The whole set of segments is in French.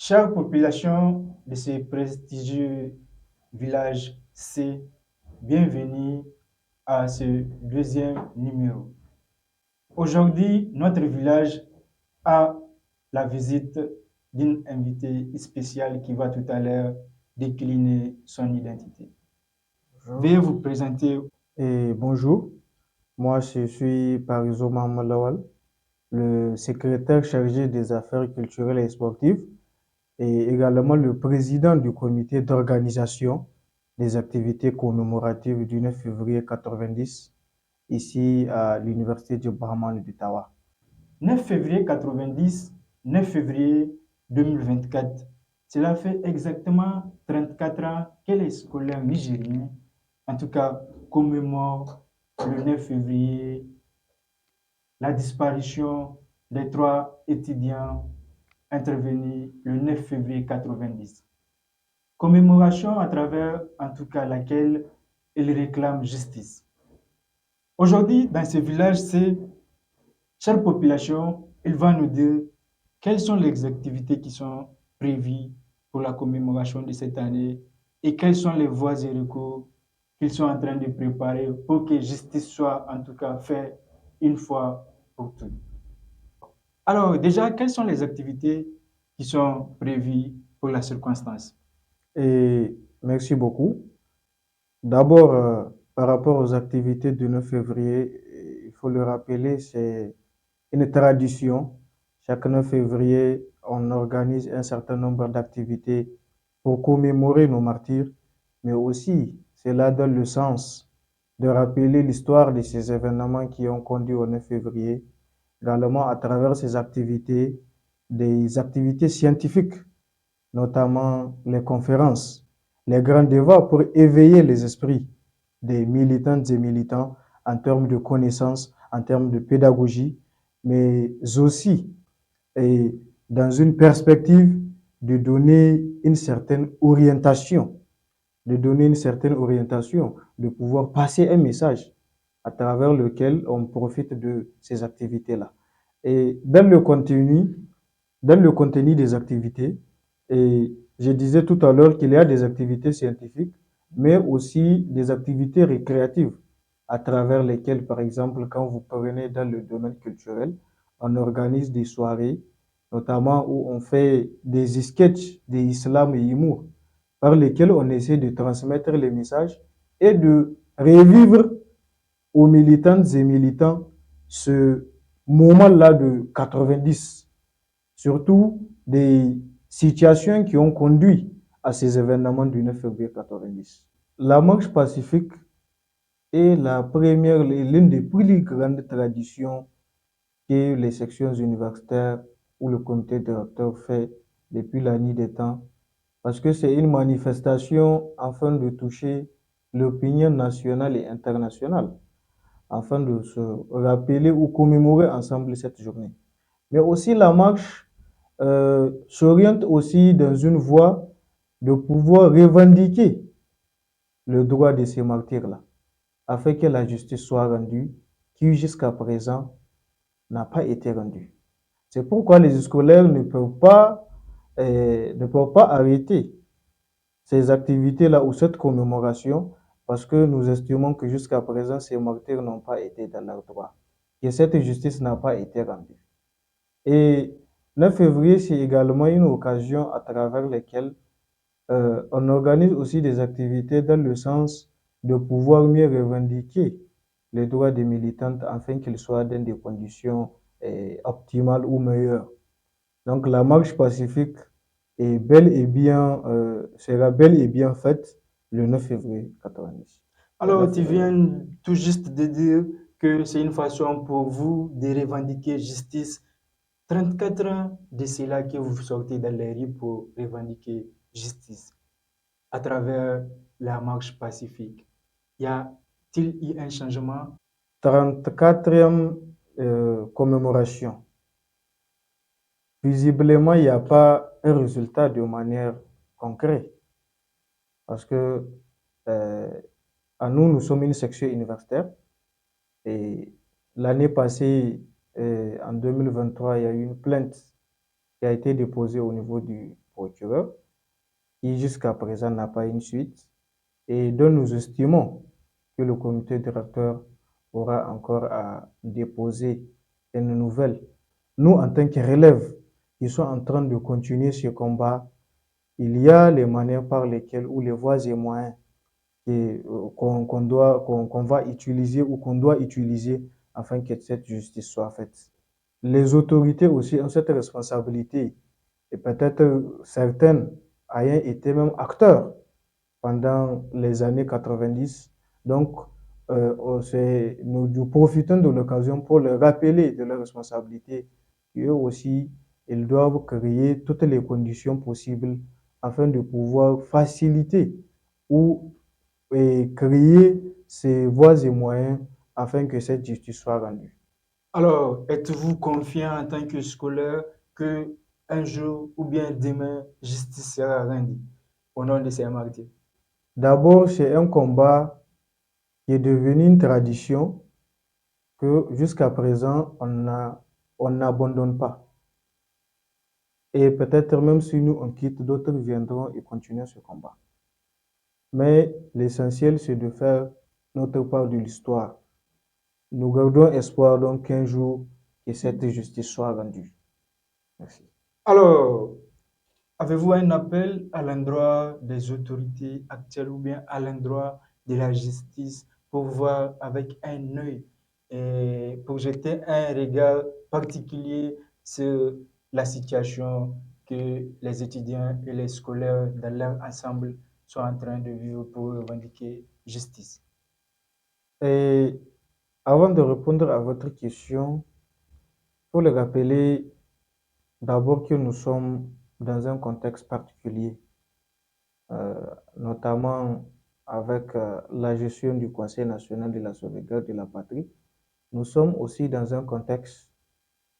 Chère population de ce prestigieux village C, bienvenue à ce deuxième numéro. Aujourd'hui, notre village a la visite d'une invitée spéciale qui va tout à l'heure décliner son identité. Veuillez Bonjour vous présenter. et bonjour. Moi, je suis Parizo Mohamed Lawal, le secrétaire chargé des affaires culturelles et sportives et également le président du comité d'organisation des activités commémoratives du 9 février 90 ici à l'université de Brahman d'Ottawa. 9 février 90, 9 février 2024. Cela fait exactement 34 ans que les scolaires nigériens, en tout cas, commémorent le 9 février la disparition des trois étudiants intervenus le 9 février 90. Commémoration à travers, en tout cas, laquelle ils réclament justice. Aujourd'hui, dans ce village, c'est, chère population, il va nous dire quelles sont les activités qui sont prévues pour la commémoration de cette année et quelles sont les voies et recours qu'ils sont en train de préparer pour que justice soit en tout cas faite une fois pour toutes. Alors déjà, quelles sont les activités qui sont prévues pour la circonstance? Et merci beaucoup. D'abord, par rapport aux activités du 9 février, il faut le rappeler, c'est une tradition. Chaque 9 février, on organise un certain nombre d'activités pour commémorer nos martyrs, mais aussi cela donne le sens de rappeler l'histoire de ces événements qui ont conduit au 9 février, également à travers ces activités, des activités scientifiques, notamment les conférences, les grands débats pour éveiller les esprits des militantes et militants en termes de connaissances, en termes de pédagogie, mais aussi et dans une perspective de donner une certaine orientation, de donner une certaine orientation, de pouvoir passer un message à travers lequel on profite de ces activités-là. Et dans le contenu des activités, et je disais tout à l'heure qu'il y a des activités scientifiques, mais aussi des activités récréatives, à travers lesquelles, par exemple, quand vous prenez dans le domaine culturel, on organise des soirées, notamment où on fait des sketchs d'islam et humour, par lesquels on essaie de transmettre les messages et de revivre aux militantes et militants ce moment-là de 90, surtout des situations qui ont conduit à ces événements du 9 février 90. La marche pacifique est l'une des plus grandes traditions que les sections universitaires ou le comité directeur fait depuis la nuit des temps, parce que c'est une manifestation afin de toucher l'opinion nationale et internationale, afin de se rappeler ou commémorer ensemble cette journée. Mais aussi la marche s'oriente aussi dans une voie de pouvoir revendiquer le droit de ces martyrs-là, afin que la justice soit rendue, qui jusqu'à présent n'a pas été rendue. C'est pourquoi les scolaires ne peuvent pas arrêter ces activités-là ou cette commémoration, parce que nous estimons que jusqu'à présent, ces martyrs n'ont pas été dans leur droit, que cette justice n'a pas été rendue. Et 9 février, c'est également une occasion à travers laquelle on organise aussi des activités dans le sens de pouvoir mieux revendiquer les droits des militantes afin qu'ils soient dans des conditions optimales ou meilleures. Donc la marche pacifique est bel et bien, sera bel et bien faite le 9 février 90. Le Alors, 9 tu février. viens tout juste de dire que c'est une façon pour vous de revendiquer justice. 34 ans de cela que vous sortez dans les rues pour revendiquer justice à travers la marche pacifique. Y a-t-il eu un changement? 34e commémoration. Visiblement, il n'y a pas un résultat de manière concrète parce que euh, à nous, nous sommes une section universitaire et l'année passée, en 2023, il y a eu une plainte qui a été déposée au niveau du procureur, qui jusqu'à présent n'a pas une suite, et dont nous estimons que le comité directeur aura encore à déposer une nouvelle. Nous, en tant que relève, qui sont en train de continuer ce combat, il y a les manières par lesquelles, ou les voies et moyens qu'on va utiliser ou qu'on doit utiliser afin que cette justice soit faite. Les autorités aussi ont cette responsabilité, et peut-être certaines ayant été même acteurs pendant les années 90. Donc, nous profitons de l'occasion pour leur rappeler de leurs responsabilités. Et eux aussi, ils doivent créer toutes les conditions possibles afin de pouvoir faciliter ou créer ces voies et moyens afin que cette justice soit rendue. Alors, êtes-vous confiant en tant que scolaire que un jour ou bien demain, justice sera rendue au nom de ces martyrs? D'abord, c'est un combat qui est devenu une tradition que jusqu'à présent, on n'abandonne pas. Et peut-être même si nous on quitte, d'autres viendront et continuer ce combat. Mais l'essentiel, c'est de faire notre part de l'histoire. Nous gardons espoir donc qu'un jour, que cette justice soit rendue. Merci. Alors, avez-vous un appel à l'endroit des autorités actuelles ou bien à l'endroit de la justice pour voir avec un œil et pour jeter un regard particulier sur la situation que les étudiants et les scolaires dans leur ensemble sont en train de vivre pour revendiquer justice? Et avant de répondre à votre question, il faut le rappeler d'abord que nous sommes dans un contexte particulier, notamment avec la gestion du Conseil national de la sauvegarde de la patrie. Nous sommes aussi dans un contexte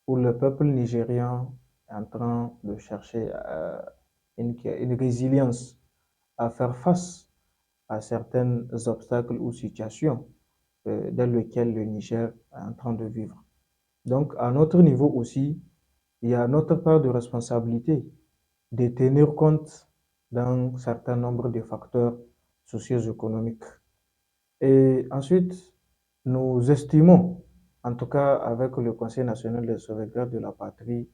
où le peuple nigérian est en train de chercher une résilience à faire face à certains obstacles ou situations dans lesquelles le Niger est en train de vivre. Donc, à notre niveau aussi, il y a notre part de responsabilité de tenir compte d'un certain nombre de facteurs socio-économiques. Et ensuite, nous estimons, en tout cas avec le Conseil national de sauvegarde de la patrie,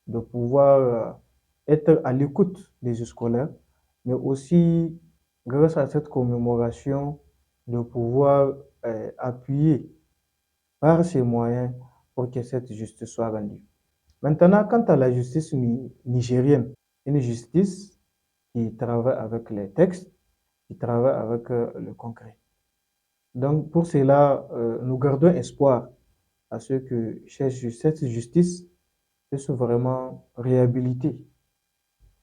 de pouvoir être à l'écoute des scolaires, mais aussi, grâce à cette commémoration, de pouvoir appuyer par ces moyens pour que cette justice soit rendue. Maintenant, quant à la justice nigérienne, une justice qui travaille avec les textes, qui travaille avec le concret. Donc, pour cela, nous gardons espoir à ce que cette justice puisse vraiment réhabiliter.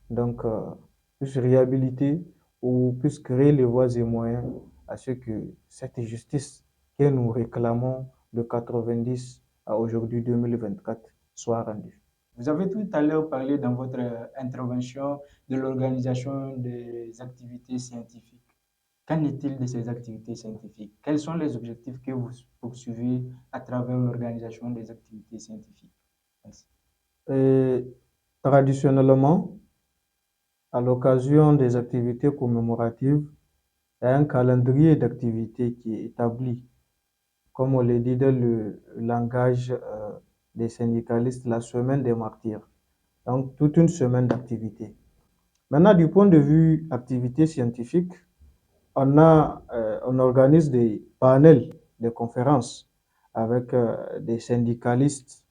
Donc, puisse réhabiliter ou puisse créer les voies et moyens à ce que cette justice que nous réclamons de 90 à aujourd'hui 2024 soit rendue. Vous avez tout à l'heure parlé dans votre intervention de l'organisation des activités scientifiques. Qu'en est-il de ces activités scientifiques? Quels sont les objectifs que vous poursuivez à travers l'organisation des activités scientifiques? Merci. Et traditionnellement, à l'occasion des activités commémoratives, il y a un calendrier d'activités qui est établi, comme on le dit dans le langage des syndicalistes, la semaine des martyrs. Donc, toute une semaine d'activités. Maintenant, du point de vue activité scientifique, on organise des panels de conférences avec des syndicalistes,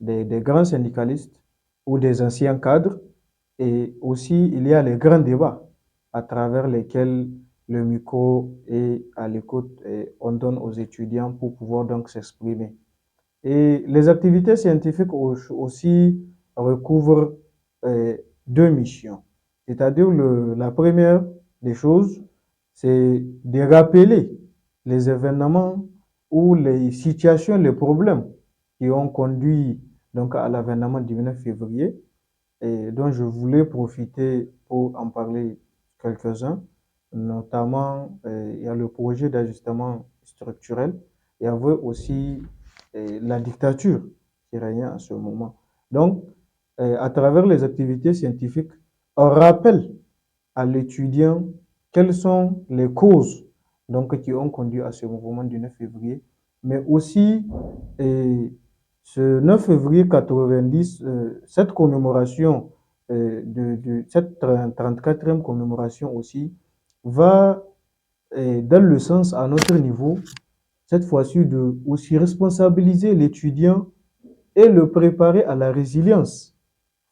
des grands syndicalistes ou des anciens cadres. Et aussi, il y a les grands débats à travers lesquels le micro est à l'écoute et on donne aux étudiants pour pouvoir donc s'exprimer. Et les activités scientifiques aussi recouvrent deux missions. C'est-à-dire la première des choses, c'est de rappeler les événements ou les situations, les problèmes qui ont conduit donc à l'avènement du 9 février et dont je voulais profiter pour en parler quelques-uns. Notamment, il y a le projet d'ajustement structurel. Il y avait aussi la dictature qui régnait à ce moment. Donc, à travers les activités scientifiques, on rappelle à l'étudiant quelles sont les causes donc, qui ont conduit à ce mouvement du 9 février, mais aussi ce 9 février 90, cette commémoration, cette 34e commémoration aussi, va dans le sens à notre niveau, cette fois-ci, de aussi responsabiliser l'étudiant et le préparer à la résilience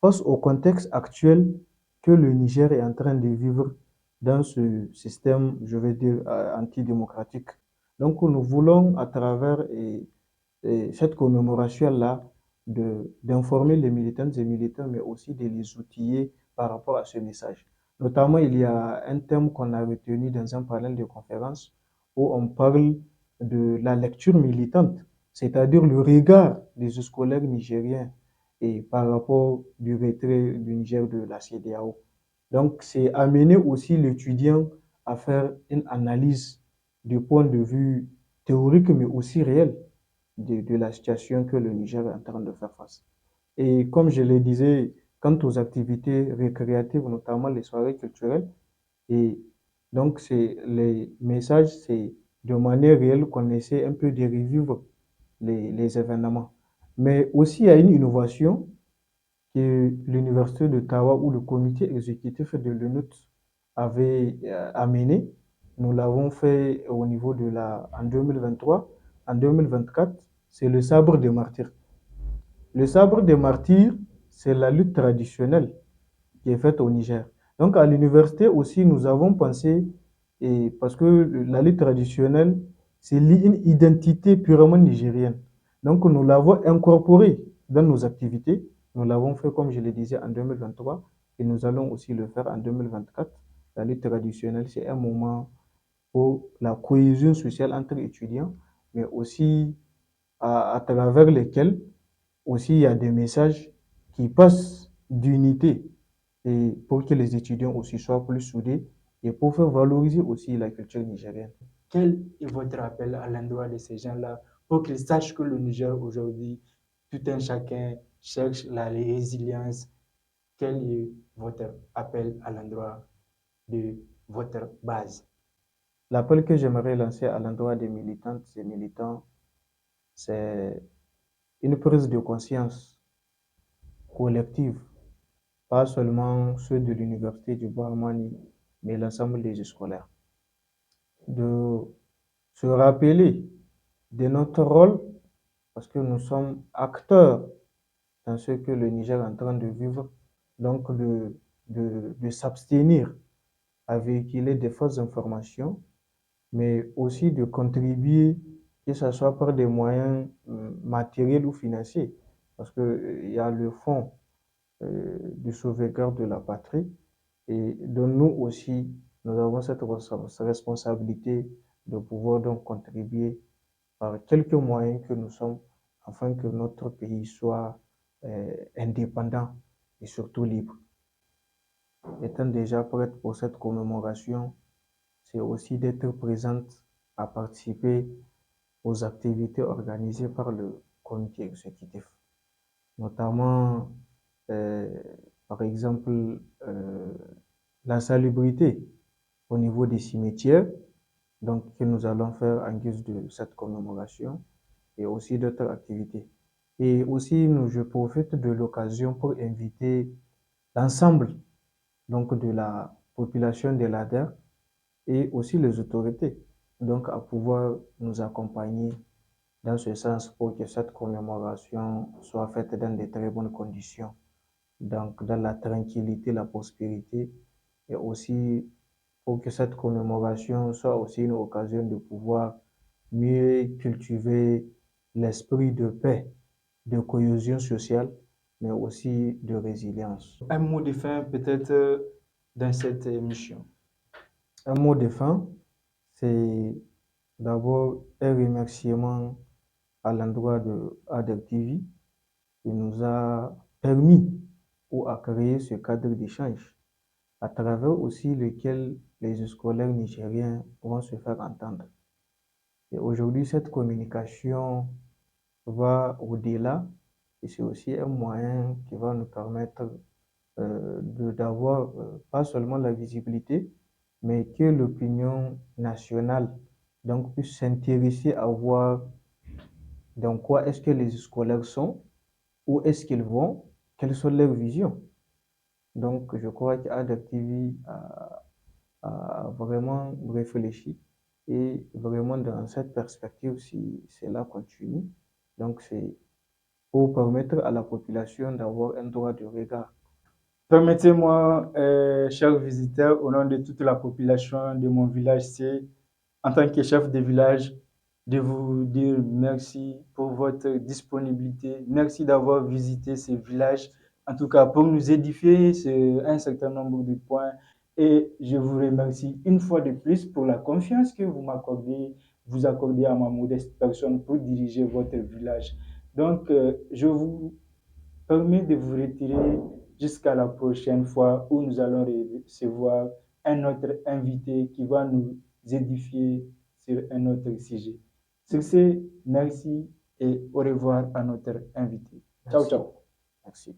face au contexte actuel que le Niger est en train de vivre dans ce système, je vais dire, antidémocratique. Donc, nous voulons, à travers cette commémoration-là, d'informer les militantes et militants, mais aussi de les outiller par rapport à ce message. Notamment, il y a un thème qu'on a retenu dans un panel de conférence où on parle de la lecture militante, c'est-à-dire le regard des scolaires nigériens et par rapport du retrait du Niger de la CEDEAO. Donc, c'est amener aussi l'étudiant à faire une analyse du point de vue théorique, mais aussi réel de la situation que le Niger est en train de faire face. Et comme je le disais, quant aux activités récréatives, notamment les soirées culturelles, et donc c'est les messages, c'est de manière réelle qu'on essaie un peu de revivre les événements. Mais aussi, il y a une innovation que l'Université d'Ottawa ou le comité exécutif de l'UNUT avait amené. Nous l'avons fait au niveau en 2023. En 2024, c'est le sabre des martyrs. Le sabre des martyrs, c'est la lutte traditionnelle qui est faite au Niger. Donc à l'université aussi, nous avons pensé, et parce que la lutte traditionnelle, c'est une identité purement nigérienne. Donc nous l'avons incorporée dans nos activités. Nous l'avons fait, comme je le disais, en 2023 et nous allons aussi le faire en 2024. La lutte traditionnelle, c'est un moment pour la cohésion sociale entre étudiants, mais aussi à travers lesquels aussi il y a des messages qui passent d'unité et pour que les étudiants aussi soient plus soudés et pour faire valoriser aussi la culture nigérienne. Quel est votre appel à l'endroit de ces gens-là pour qu'ils sachent que le Niger aujourd'hui, tout un chacun cherche la résilience? Quel est votre appel à l'endroit de votre base? L'appel que j'aimerais lancer à l'endroit des militantes et militants, c'est une prise de conscience collective, pas seulement ceux de l'université du Bois-Armani, mais l'ensemble des scolaires. De se rappeler de notre rôle, parce que nous sommes acteurs dans ce que le Niger est en train de vivre, donc de s'abstenir à véhiculer des fausses informations, mais aussi de contribuer, que ce soit par des moyens matériels ou financiers, parce qu'il y a le fonds de sauvegarde de la patrie, et dont nous aussi, nous avons cette responsabilité de pouvoir donc contribuer par quelques moyens que nous sommes, afin que notre pays soit indépendant et surtout libre. Étant déjà prête pour cette commémoration, c'est aussi d'être présente à participer aux activités organisées par le comité exécutif, notamment euh, par exemple la salubrité au niveau des cimetières, donc que nous allons faire en guise de cette commémoration et aussi d'autres activités. Et aussi, je profite de l'occasion pour inviter l'ensemble donc de la population de l'ADER et aussi les autorités donc à pouvoir nous accompagner dans ce sens pour que cette commémoration soit faite dans de très bonnes conditions, donc dans la tranquillité, la prospérité et aussi pour que cette commémoration soit aussi une occasion de pouvoir mieux cultiver l'esprit de paix, de cohésion sociale, mais aussi de résilience. Un mot de fin peut-être dans cette émission. Un mot de fin, c'est d'abord un remerciement à l'endroit de ADER TV qui nous a permis ou a créé ce cadre d'échange à travers aussi lequel les scolaires nigériens vont se faire entendre. Et aujourd'hui, cette communication va au-delà et c'est aussi un moyen qui va nous permettre d'avoir pas seulement la visibilité, mais que l'opinion nationale donc puisse s'intéresser à voir dans quoi est-ce que les scolaires sont, où est-ce qu'ils vont, quelles sont leurs visions. Donc, je crois qu'Adapt TV a vraiment réfléchi et vraiment dans cette perspective, si cela continue, donc c'est pour permettre à la population d'avoir un droit de regard. Permettez-moi, chers visiteurs, au nom de toute la population de mon village C, en tant que chef de village, de vous dire merci pour votre disponibilité. Merci d'avoir visité ce village, en tout cas pour nous édifier sur un certain nombre de points. Et je vous remercie une fois de plus pour la confiance que vous accordez à ma modeste personne pour diriger votre village. Donc, je vous permet de vous retirer jusqu'à la prochaine fois où nous allons recevoir un autre invité qui va nous édifier sur un autre sujet. Sur ce, merci et au revoir à notre invité. Ciao, Merci. ciao. Merci.